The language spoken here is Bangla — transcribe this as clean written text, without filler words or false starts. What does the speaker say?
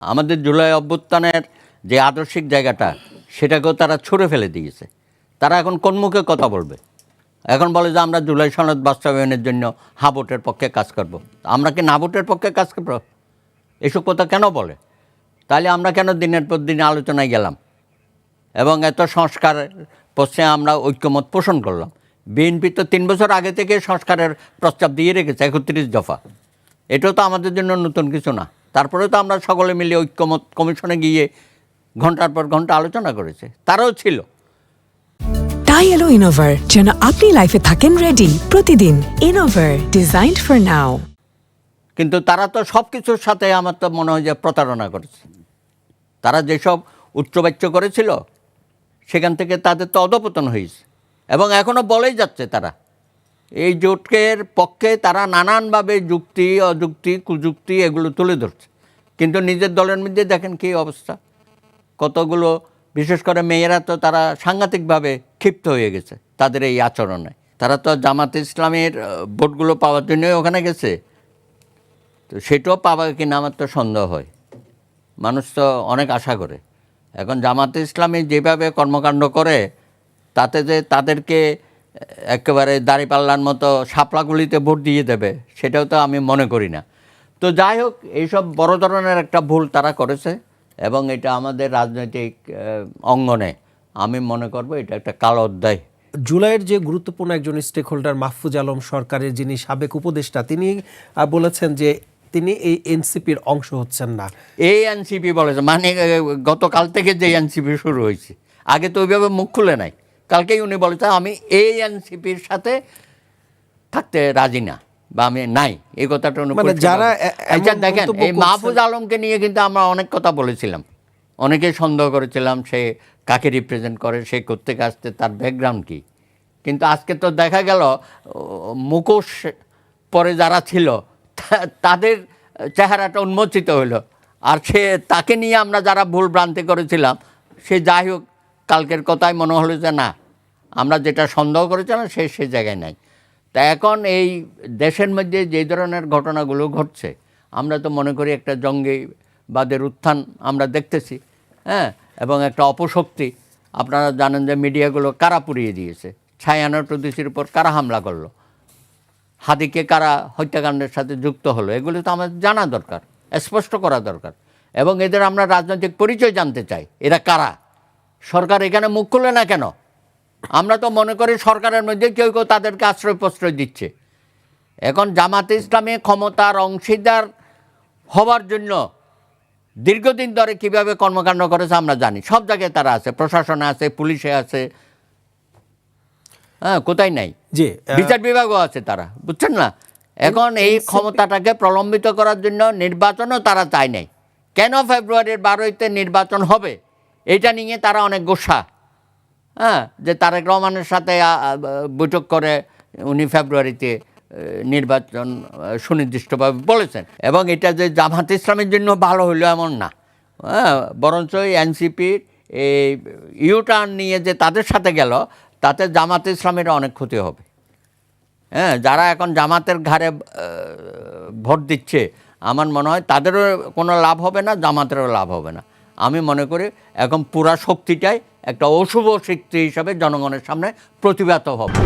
আমাদের জুলাই অভ্যুত্থানের যে আদর্শিক জায়গাটা সেটাকেও তারা ছুঁড়ে ফেলে দিয়েছে। তারা এখন কোন মুখে কথা বলবে? এখন বলে যে আমরা জুলাই সনদ বাস্তবায়নের জন্য হা ভোটের পক্ষে কাজ করব। আমরা কি না ভোটের পক্ষে কাজ করব? এসব কথা কেন বলে? তাহলে আমরা কেন দিনের পর দিন আলোচনায় গেলাম এবং এত সংস্কার পক্ষে আমরা ঐক্যমত পোষণ করলাম? বিএনপি তো 3 বছর আগে থেকে সংস্কারের প্রস্তাব দিয়ে রেখেছে 31 দফা। এটাও তো আমাদের জন্য নতুন কিছু না। তারপরে তো আমরা সকলে মিলে ঐক্যমত কমিশনে গিয়ে ঘন্টার পর ঘন্টা আলোচনা করেছে, তারাও ছিল। তাই এলো ইনোভার, যেন আপনি লাইফে থাকেন রেডি প্রতিদিন। Innova, designed for now. কিন্তু তারা তো সব কিছুর সাথে আমার তো মনে হয় যে প্রতারণা করেছে। তারা যেসব উচ্চবাচ্য করেছিল সেখান থেকে তাদের তো অধপতন হয়েছে এবং এখনও বলেই যাচ্ছে তারা এই জোটের পক্ষে তারা নানানভাবে যুক্তি অযুক্তি কুযুক্তি এগুলো তুলে ধরছে, কিন্তু নিজের দলের মধ্যে দেখেন কী অবস্থা। কতগুলো বিশেষ করে মেয়েরা তো তারা সাংঘাতিকভাবে ক্ষিপ্ত হয়ে গেছে তাদের এই আচরণে। তারা তো জামাতে ইসলামের ভোটগুলো পাওয়ার জন্যই ওখানে গেছে, তো সেটাও পাবে কিনা আমার তো সন্দেহ হয়। মানুষ তো অনেক আশা করে। এখন জামাতে ইসলামী যেভাবে কর্মকাণ্ড করে তাতে যে তাদেরকে একেবারে দাঁড়িপাল্লার মতো শাপলাগুলিতে ভোট দিয়ে দেবে সেটাও তো আমি মনে করি না। তো যাই হোক, এইসব বড় ধরনের একটা ভুল তারা করেছে এবং এটা আমাদের রাজনৈতিক অঙ্গনে আমি মনে করব এটা একটা কালো অধ্যায়। জুলাইয়ের যে গুরুত্বপূর্ণ একজন স্টেক হোল্ডার মাহফুজ আলম সরকারের যিনি সাবেক উপদেষ্টা, তিনি বলেছেন যে তিনি এই এনসিপির অংশ হচ্ছেন না। এই এনসিপি বলেছে মানে গতকাল থেকে যে এনসিপি শুরু হয়েছে, আগে তো ওইভাবে মুখ খুলে নাই। কালকেই উনি বলেছে আমি এই এনসিপির সাথে থাকতে রাজি না বা আমি নাই, এই কথাটা উনি যারা দেখেন এই মাহফুজ আলমকে নিয়ে কিন্তু আমরা অনেক কথা বলেছিলাম, অনেকেই সন্দেহ করেছিলাম সে কাকে রিপ্রেজেন্ট করে, সে কোত্থেকে আসতে, তার ব্যাকগ্রাউন্ড কী। কিন্তু আজকে তো দেখা গেল মুখোশ পরে যারা ছিল তাদের চেহারাটা উন্মোচিত হলো, আর সে তাকে নিয়ে আমরা যারা ভুল ভ্রান্তি করেছিলাম সে যাই হোক কালকের কথাই মনে হলো যে না, আমরা যেটা সন্দেহ করেছিলাম সে জায়গায় নাই। তা এখন এই দেশের মধ্যে যে ধরনের ঘটনাগুলো ঘটছে আমরা তো মনে করি একটা জঙ্গিবাদের উত্থান আমরা দেখতেছি, হ্যাঁ, এবং একটা অপশক্তি। আপনারা জানেন যে মিডিয়াগুলো কারা পুড়িয়ে দিয়েছে, ছায়ানট ওদেশির উপর কারা হামলা করলো, হাদিকে কারা হত্যাকাণ্ডের সাথে যুক্ত হলো, এগুলো তো আমাদের জানা দরকার, স্পষ্ট করা দরকার। এবং এদের আমরা রাজনৈতিক পরিচয় জানতে চাই, এরা কারা। সরকার এখানে মুখ খুলে না কেন? আমরা তো মনে করি সরকারের মধ্যে কেউ কেউ তাদেরকে আশ্রয় প্রশ্রয় দিচ্ছে। এখন জামাতে ইসলামী ক্ষমতার অংশীদার হওয়ার জন্য দীর্ঘদিন ধরে কীভাবে কর্মকাণ্ড করেছে আমরা জানি। সব জায়গায় তারা আছে, প্রশাসনে আছে, পুলিশে আছে, হ্যাঁ, কোথায় নাই, জি, বিচার বিভাগও আছে তারা, বুঝছেন না? এখন এই ক্ষমতাটাকে প্রলম্বিত করার জন্য নির্বাচনও তারা চায় নাই। কেন ফেব্রুয়ারির 12-তে নির্বাচন হবে এটা নিয়ে তারা অনেক গোসা, হ্যাঁ, যে তারেক রহমানের সাথে বৈঠক করে উনি ফেব্রুয়ারিতে নির্বাচন সুনির্দিষ্টভাবে বলেছেন। এবং এটা যে জামাত ইসলামের জন্য ভালো হইলো এমন না, হ্যাঁ, বরঞ্চ এনসিপির এই ইউটার্ন নিয়ে যে তাদের সাথে গেল তাতে জামাত ইসলামের অনেক ক্ষতি হবে। হ্যাঁ, যারা এখন জামাতের ঘাড়ে ভোট দিচ্ছে আমার মনে হয় তাদেরও কোনো লাভ হবে না, জামাতেরও লাভ হবে না। আমি মনে করি এখন পুরা শক্তিটাই একটা অশুভ শক্তি হিসাবে জনগণের সামনে প্রতিভাত হবে।